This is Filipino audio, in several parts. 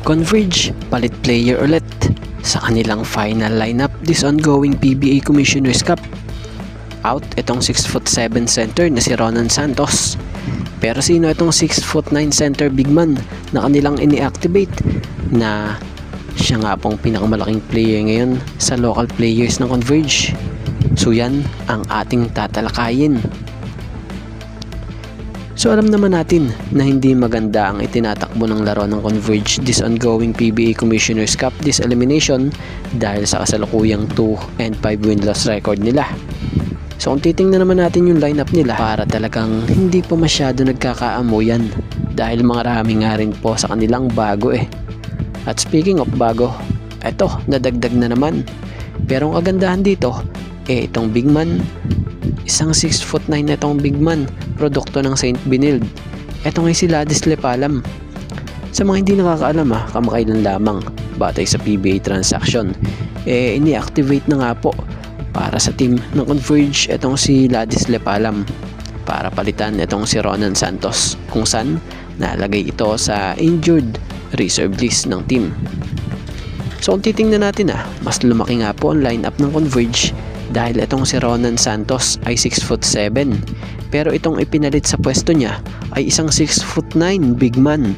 Converge palit player ulit sa kanilang final lineup this ongoing PBA Commissioner's Cup. Out itong 6'7" center na si Ronan Santos. Pero sino itong 6'9" center big man na kanilang ini-activate na siya nga pong pinakamalaking player ngayon sa local players ng Converge? So yan ang ating tatalakayin. So alam naman natin na hindi maganda ang itinatakbo ng laro ng Converge this ongoing PBA Commissioner's Cup this elimination dahil sa kasalukuyang 2-5 win-loss record nila. So kung titingnan naman natin yung lineup nila, para talagang hindi pa masyado nagkakaamuyan dahil maraming nga rin po sa kanilang bago eh. At speaking of bago, eto nadagdag na naman. Pero ang kagandahan dito itong big man, isang 6'9" na itong big man, produkto ng St. Benilde. Ito nga si Ladis Lepalam. Sa mga hindi nakakaalam kamakailan lamang batay sa PBA transaction, ini-activate na nga po para sa team ng Converge itong si Ladis Lepalam para palitan itong si Ronan Santos, kung saan nalagay ito sa injured reserve list ng team. So kung titingnan natin mas lumaki nga po ang lineup ng Converge dahil itong si Ronan Santos ay 6'7", pero itong ipinalit sa pwesto niya ay isang 6'9" big man.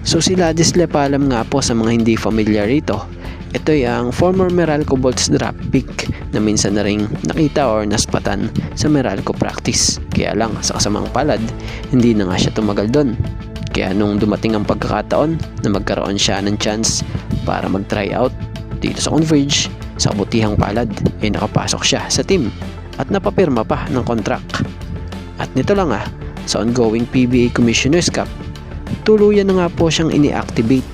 So si Ladis Lepalam nga po, sa mga hindi familiar rito, ito ay ang former Meralco Bolts draft pick na minsan na ring nakita or naspatan sa Meralco practice. Kaya lang sa kasamang palad, hindi na nga siya tumagal doon. Kaya nung dumating ang pagkakataon na magkaroon siya ng chance para mag-try out dito sa Converge, sa kabutihang palad nakapasok siya sa team at napapirma pa ng contract. At nito lang sa ongoing PBA Commissioner's Cup, tuluyan na nga po siyang ini-activate.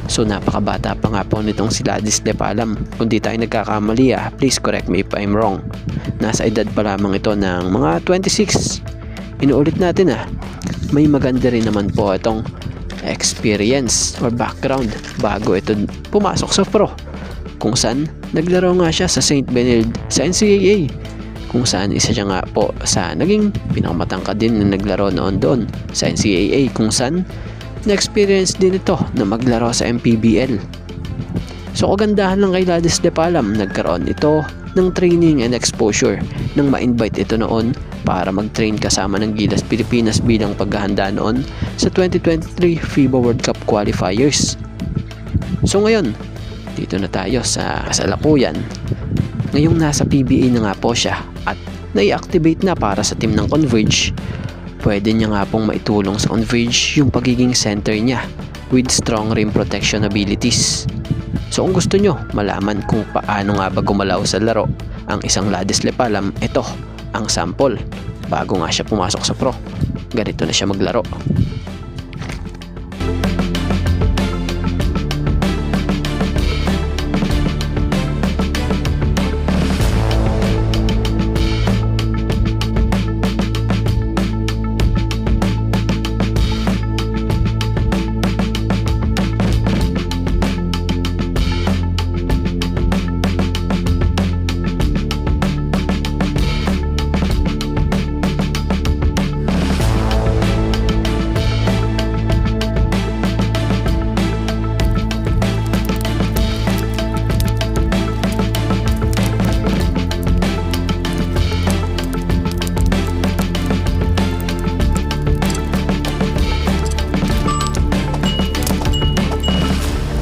So napakabata pa nga po nitong si Ladis Lepalam. Kung di tayo nagkakamali please correct me if I'm wrong. Nasa edad pa lamang ito ng mga 26. Inuulit natin may maganda rin naman po itong experience or background bago ito pumasok sa pro, kung saan naglaro nga siya sa St. Benilde sa NCAA, kung saan isa siya nga po sa naging pinakamatangkad din na naglaro noon doon sa NCAA, kung saan na-experience din ito na maglaro sa MPBL. So kagandahan lang kay Ladis Lepalam, nagkaroon ito ng training and exposure nang ma-invite ito noon para mag-train kasama ng Gilas Pilipinas bilang paghahanda noon sa 2023 FIBA World Cup qualifiers. So ngayon, dito na tayo sa kasalukuyan. Ngayong nasa PBA na nga po siya at nai-activate na para sa team ng Converge, pwede niya nga pong maitulong sa Converge yung pagiging center niya with strong rim protection abilities. So kung gusto nyo malaman kung paano nga ba gumalaw sa laro ang isang Ladis Lepalam, ito ang sample bago nga siya pumasok sa pro. Ganito na siya maglaro.